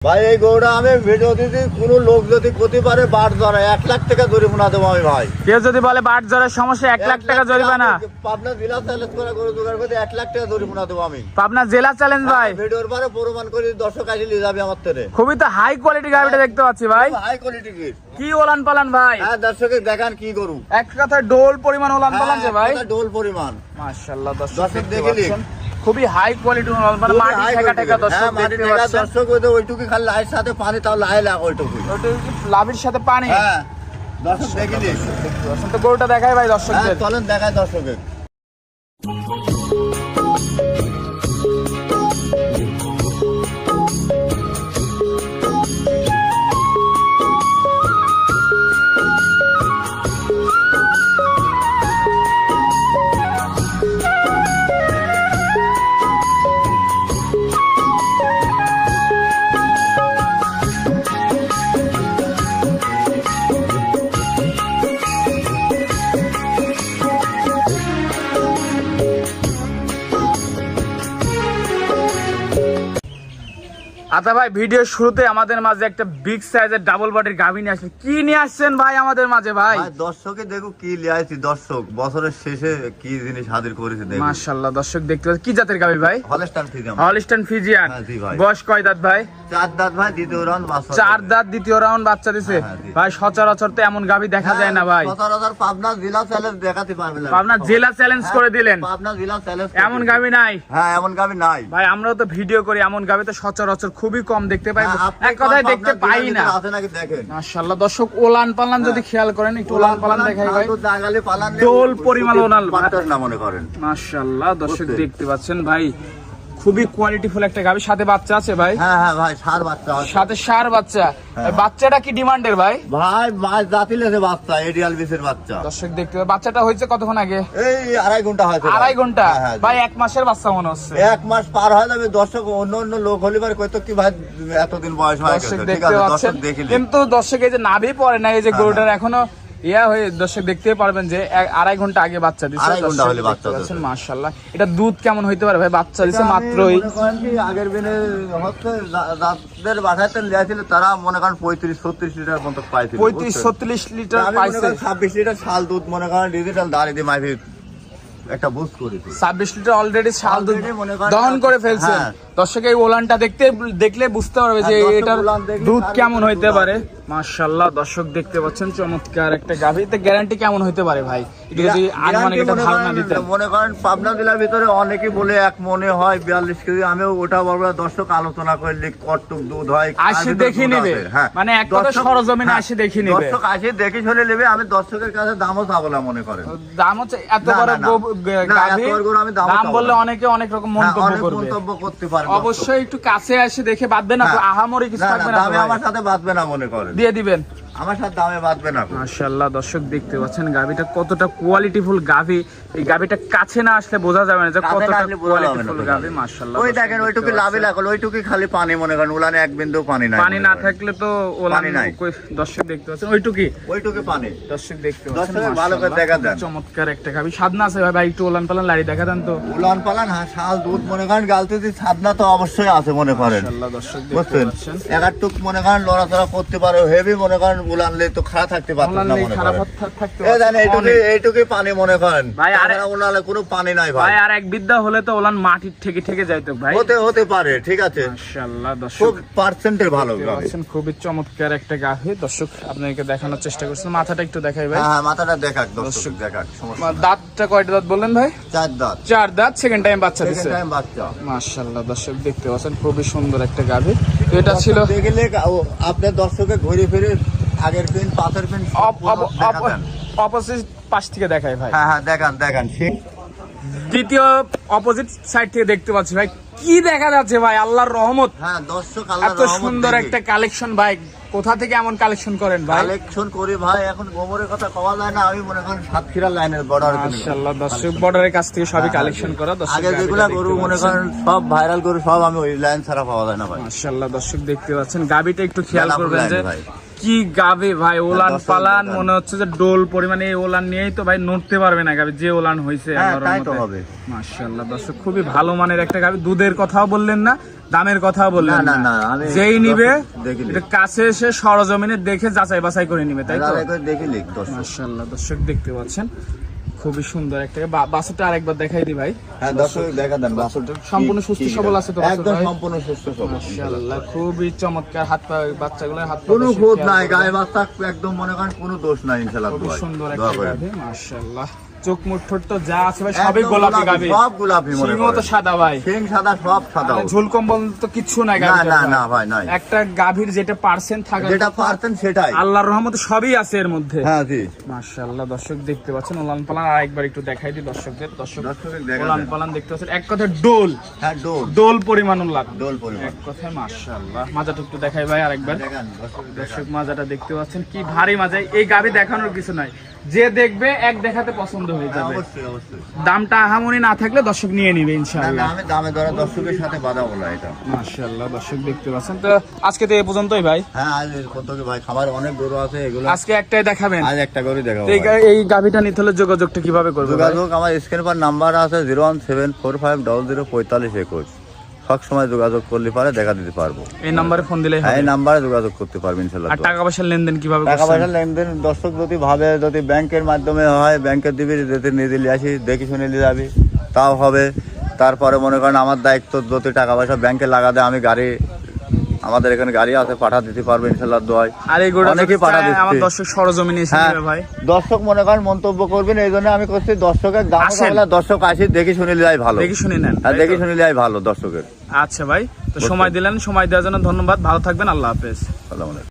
ভাই এই গরুটা আমি ভিডিও দিদি কোনো লোক যদি ক্ষতি পারে বাট ধরে 1 লাখ টাকা জরিমানা দেবো আমি ভাই। কেউ যদি বলে বাট ধরার সমস্যা 1 লাখ টাকা জরিমানা। পাবনা জেলা চ্যালেঞ্জ করে গরু জোগাড় করতে 1 লাখ টাকা জরিমানা দেবো আমি। পাবনা জেলা চ্যালেঞ্জ ভাই। ভিডিওর পরে প্রমাণ করে দর্শক আসলে নিয়ে যাবে আমার থেকে। খুবই তো হাই কোয়ালিটি গাড়িটা দেখতে পাচ্ছি ভাই। হাই কোয়ালিটি কি ওলান পালান ভাই। হ্যাঁ দর্শকে দেখান কি গরু। এক কথায় ডোল পরিমাণ ওলান পালান যে ভাই। ডোল পরিমাণ। মাশাআল্লাহ দর্শক দেখলি খুবই হাই কোয়ালিটি ওলান পালান মাটি ঠেকা ঠেকা দর্শক দেখতে পাচ্ছেন। দর্শক ওইটুকু খালি লাইয়ের সাথে পানি তাও লাই লাগ ওইটুকু। লাভির সাথে পানি। হ্যাঁ দর্শক দেখলি তো গরুটা দেখাই ভাই দর্শকদের। চলেন দেখায় দর্শকে। আচ্ছা ভাই ভিডিও শুরুতে আমাদের মাঝে একটা বিগ সাইজের ডাবল বডির গাভী নিয়ে আসছেন। কি নিয়ে আসছেন ভাই আমাদের মাঝে ভাই? দর্শকে দেখো কি লিয়াইছি দর্শক বছরের শেষে কি জিনিস হাজির করেছে দেখো। মাশাআল্লাহ দর্শক দেখতে পাচ্ছেন কি জাতের গাভী ভাই? Holstein Friesian. Holstein Friesian. হ্যাঁ জি ভাই। বয়স কয় দাঁত ভাই? 4 দাঁত ভাই, দ্বিতীয় রাউন্ড বাচ্চা। 4 দাঁত দ্বিতীয় রাউন্ড বাচ্চা দিছে। ভাই সচরাচর তো এমন গাভী দেখা যায় না ভাই। সচরাচর পাবনা জেলা চ্যালেঞ্জ দেখাতে পারবে না। পাবনা জেলা চ্যালেঞ্জ করে দিলেন। পাবনা জেলা চ্যালেঞ্জ এমন গাভী নাই। হ্যাঁ এমন গাভী নাই ভাই আমরাও তো ভিডিও করি, এমন গাভী তো সচরাচর খুবই কম দেখতে পাই। এক কথায় দেখতে পাই না। আছে নাকি দেখেন। মাশাআল্লাহ দর্শক ওলান পালান যদি খেয়াল করেন একটু ওলান পালান দেখাই ভাই। জাগালে পালান ডোল পরিমাণ ওলান বাটার না মনে করেন। মাশাআল্লাহ দর্শক দেখতে পাচ্ছেন ভাই খুবই কোয়ালিটিফুল একটা গাভী। সাথে বাচ্চা আছে ভাই? হ্যাঁ হ্যাঁ ভাই সার বাচ্চা আছে। সাথে সার বাচ্চা। বাচ্চাটা কি ডিমান্ডের ভাই? ভাই মাছ জাতিলেছে বাচ্চা, এডিয়াল বিসের বাচ্চা। দর্শক দেখতে পাচ্ছেন বাচ্চাটা হয়েছে কতক্ষণ আগে? এই 2.5 ঘন্টা হয়েছে। 2.5 ঘন্টা? হ্যাঁ, ভাই 1 মাসের বাচ্চা মনে হচ্ছে। 1 মাস পার হয়ে যাবে। দর্শক অন্য অন্য লোক হলে পারে কইতো কি ভাই এতদিন বয়স হয়ে গেছে। ঠিক আছে দর্শক দেখিলে। কিন্তু দর্শক এই যে নাভি পড়ে না, এই যে গরুটার এখনো ইয়া হয়ে দর্শক দেখতে পারবেন যে 2.5 ঘন্টা আগে বাচ্চা দিছে। 2.5 ঘন্টা হলে বাচ্চা দিছে। মাশাআল্লাহ এটা দুধ কেমন হইতে পারে ভাই? বাচ্চা দিছে মাত্রই। মনে করেন কি আগের দিনে হচ্ছে যাদের বাসাতে লিয়াছিল তারা মনে করেন 35-36 লিটার মতো পাইছিল। 35-36 লিটার পাইছে। 26 লিটার শাল দুধ মনে করেন ডিজিটাল দাঁড়িয়ে দিয়ে মাইফি একটা বুস্ট করেছে। 26 লিটার অলরেডি শাল দুধ মনে করেন দহন করে ফেলছে। হ্যাঁ। দর্শক এই ওলানটা দেখলে বুঝতে পারবে যে এটার দুধ কেমন হইতে পারে। মাশাআল্লাহ দর্শক দেখতে পাচ্ছেন চমৎকার একটা গাভী। তে গ্যারান্টি কেমন হইতে পারে ভাই? একটু যদি আনুমানিক একটা ধারণা দিতেন। মনে করেন পাবনা জেলার ভিতরে অনেকেই বলে এক মনে হয় 42 কেজি। আমিও ওটা বলবো দর্শক আলোচনা করলে কতটুক দুধ হয় আসে দেখে নেবে। মানে এক কথা সরজমিনে আসে দেখে নেবে। দর্শক আসে দেখে চলে নেবে। আমি দর্শকের কাছে দামও চাবো না মনে করেন। দাম হচ্ছে এত বড় গাভী দাম বললে অনেকে অনেক রকম মন্তব্য করতে পারে। অবশ্যই একটু কাছে এসে দেখে বাঁধবে না, আহামরি কিছু থাকবে না। দামে আমার সাথে বাঁধবে না মনে করেন। দিয়ে দিবেন আমার সাথে দামে বাঁধবে না। মাশাআল্লাহ দর্শক দেখতে পাচ্ছেন গাভীটা কতটা কোয়ালিটিফুল গাভী। এই গাভীটা কাছে না আসলে বোঝা যাবে না যে কতটা কোয়ালিটিফুল গাভী। মাশাআল্লাহ ওই দেখেন ওইটুকু লাভই লাগলো, ওইটুকু খালি পানি মনে করেন। উলানে এক বিন্দু পানি নাই। পানি না থাকলে তো ওলানে নাই। দর্শক দেখতে পাচ্ছেন ওইটুকু পানি। দর্শক দেখতে পাচ্ছেন দর্শক ভালো করে দেখা দেন। চমৎকার একটা গাভী। সাদনা আছে ভাই একটু ওলান পালান লাড়ি দেখা দেন তো। উলান পালান হ্যাঁ শাল দুধ মনে করেন গালতে দি সাদনা তো অবশ্যই আছে মনে করেন। মাশাআল্লাহ দর্শক দেখতে পাচ্ছেন একটুক মনে করেন লড়াচড়া করতে পারে। হেভি মনে করেন উলানলে তো খারাপ থাকতে পারত না মনে করেন। এই জানেন এইটুকুই পানি মনে করেন ভাই। আর উলানে কোনো পানি নাই ভাই। আর এক বিদ্যা হলে তো ওলান মাটির থেকে যাইতো ভাই। হতে পারে ঠিক আছে। মাশাআল্লাহ দর্শক খুব পার্সেন্টের ভালো গাভী। খুবই চমৎকার একটা গাভী। দর্শক আপনাকে দেখানোর চেষ্টা করছেন। মাথাটা একটু দেখাই ভাই। হ্যাঁ মাথাটা দেখাক দর্শক দেখাক। দাঁতটা কয়টা দাঁত বললেন ভাই? 4 দাঁত। 4 দাঁত সেকেন্ড টাইম বাচ্চা দিছে। সেকেন্ড টাইম বাচ্চা। মাশাআল্লাহ দর্শক দেখতে পাচ্ছেন খুবই সুন্দর একটা গাভী। তো এটা ছিল দেখলে আপনার দর্শকে ঘুরে ফিরে আগের পিন পাশের পিন অপোজিট পাশ থেকে দেখাই ভাই। হ্যাঁ হ্যাঁ দেখান ঠিক দ্বিতীয় অপোজিট সাইড থেকে দেখতে পাচ্ছি ভাই। কি দেখা যাচ্ছে ভাই? আল্লাহর রহমত। হ্যাঁ দর্শক আল্লাহর রহমত। এত সুন্দর একটা কালেকশন ভাই। কোথা থেকে এমন কালেকশন করেন ভাই? কালেকশন করি ভাই এখন গোবরের কথা কওয়া যায় না। আমি মনে করেন সাতক্ষীরা লাইনের বর্ডার। মাশাআল্লাহ দর্শক বর্ডারের কাছ থেকে সবই কালেকশন করা। দর্শক আগে যেগুলা গরু মনে করেন সব ভাইরাল গরু সব আমি ওই লাইন ছাড়া পাওয়া যায় না ভাই। মাশাআল্লাহ দর্শক দেখতে পাচ্ছেন গাবিটা একটু খেয়াল করবেন যে কি গাবে ভাই। ওলান পালান মনে হচ্ছে যে ডোল পরিমাণে। এই ওলান নিয়েই তো ভাই নড়তে পারবে না গাবি, যে ওলান হয়েছে। মাশাআল্লাহ দর্শক খুবই ভালো মানের একটা গাবি। দুধের কথাও বললেন না, দামের কথা বললেন না, না, আমি যেই নিবে দেখি এটা কাছে এসে সরজমিনে দেখে যাচাই বাছাই করে নিবে, তাই তো? দেখি লিখ দর্শক। মাশাআল্লাহ দর্শক দেখতে পাচ্ছেন খুবই সুন্দর একটা বাছুরটা আরেকবার দেখাই দি ভাই। হ্যাঁ দর্শক দেখা দেন বাছুরটা সম্পূর্ণ সুস্থ সবল আছে তো? একদম সম্পূর্ণ সুস্থ সবল মাশাআল্লাহ খুবই চমৎকার। হাত পা বাচ্চাগুলোর হাত পা কোনো খুঁত নাই, গায়ে বাচ্চা একদম মনে করেন কোনো দোষ নাই ইনশাআল্লাহ। খুব সুন্দর একটা গাভী মাশাআল্লাহ। চোখ মুখ ঠোঁট তো যা আছে ভাই সবই গোলাপি গাভী, সব গোলাপি মনে সিংও তো সাদা ভাই, সিং সাদা, সব সাদা, ঝুল কম্বল তো কিচ্ছু নাই না গাভীর। না না ভাই নাই, একটা গাভীর যেটা পার্সেন্ট থাকে যেটা পারতেন সেটাই আল্লাহর রহমতে সবই আছে এর মধ্যে। হ্যাঁ জি মাশাআল্লাহ দর্শক দেখতে পাচ্ছেন ওলান পালান আরেকবার একটু দেখাই দিই দর্শকদের। দর্শক দর্শকের দেখা ওলান পালান দেখতে পাচ্ছেন এক কথায় ডোল, হ্যাঁ ডোল পরিমাণ উল্লাদ, ডোল পরিমাণ এক কথায় মাশাআল্লাহ। মাজাটা একটু দেখাই ভাই আরেকবার। দেখেন দর্শক দর্শক মাজাটা দেখতে পাচ্ছেন কি ভারী মাজা। এই গাভী দেখানোর কিছু নাই, যে দেখবে এক দেখাতে পছন্দ হয়ে যাবে। অবশ্যই অবশ্যই দামটা আহামরি না থাকলে দর্শক নিয়ে নিবে না, না, ইনশাআল্লাহ। আমি দামে ধরা দর্শকের সাথে বাধা বলা এটা। মাশাআল্লাহ দর্শক দেখতে পাচ্ছেন। তো আজকে তো এই পর্যন্তই ভাই। হ্যাঁ আজ কত কি ভাই, খাবার অনেক গরু আছে, এগুলো আজকে একটাই দেখাবেন? আজ একটা গরু দেখাবো। তো এই গাভীটা নিতে হলে যোগাযোগটা কিভাবে করবে? যোগাযোগ আমার স্ক্রিন পর নাম্বার আছে 01745004521। সব সময় যোগাযোগ করলে পারে দেখা দিতে পারবো। এই নম্বরে ফোন দিলেই হবে? এই নাম্বারে যোগাযোগ করতে পারবেন ইনশাআল্লাহ। আর টাকা পয়সার লেনদেন কিভাবে টাকা করছেন? পয়সা লেনদেন দর্শক যদি ভাবে, যদি ব্যাংকের মাধ্যমে হয় ব্যাংকের দিবি, যদি নিয়ে দিলে আসি দেখি শুনে নিয়ে যাবি তাও হবে। তারপরে মনে করেন আমার দায়িত্ব যদি টাকা পয়সা ব্যাংকে লাগা দেয়, আমি গাড়ি, আমাদের এখানে গাড়ি আছে, পাঠা দিতে পারবো ইনশাআল্লাহ দোয়ায়। আর এই গোটা অনেকেই পাঠা দিচ্ছে। আমার দর্শক সরজমিনে এসে হ্যাঁ নেবে ভাই। দর্শক মনে করেন মন্তব্য করবেন, এই জন্য আমি করছি দর্শকের দাম আসেন। দর্শক আসি দেখি শুনে যাই ভালো, দেখি শুনে নেন। হ্যাঁ দেখি শুনে যাই ভালো দর্শকের। আচ্ছা ভাই, তো সময় দিলেন, সময় দেওয়ার জন্য ধন্যবাদ। ভালো থাকবেন, আল্লাহ হাফেজ। আসসালামু আলাইকুম।